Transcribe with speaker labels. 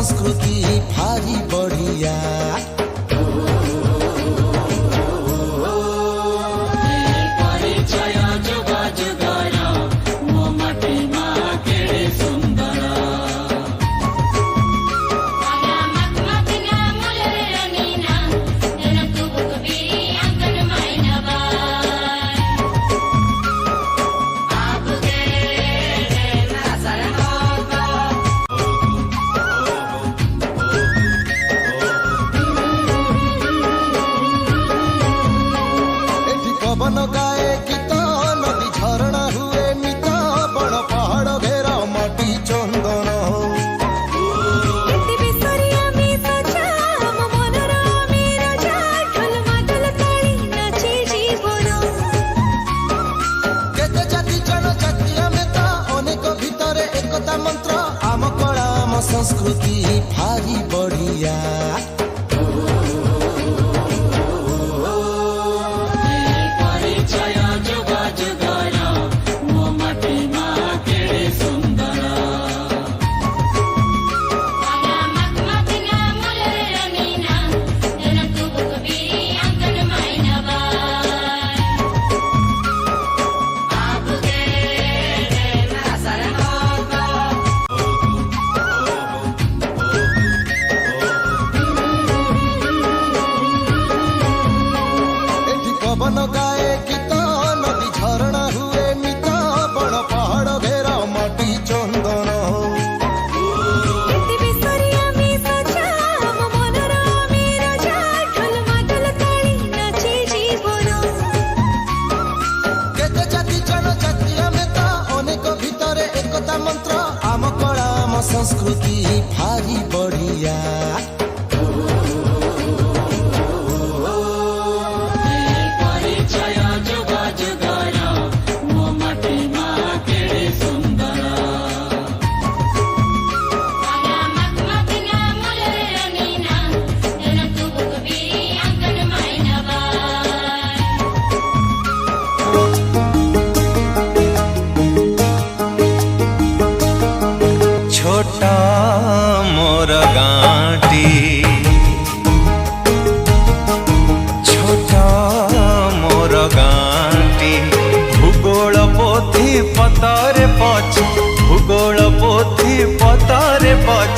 Speaker 1: संस्कृति भारी बढ़िया। पवन गाए गीत नदी झरणा हुए मित बड़ पहाड़ घेरा माटी चंदन केते जाति जनजाति आमे ता अनेक भितरे एकता मंत्र आम कला आम संस्कृति भारी बढ़िया। पवन गाए गीत नदी झरणा हुए मित बड़ पहाड़ घेरा माटी चंदन केते जाति जनजाति आमे ता अनेक भितरे एकता मंत्र आम कला आम संस्कृति भारी बढ़िया।
Speaker 2: छोटा मोर गाँटी छोटा मोर गाँटी भूगोल पोथी पतारे पछ भूगोल पोथी पतारे पछ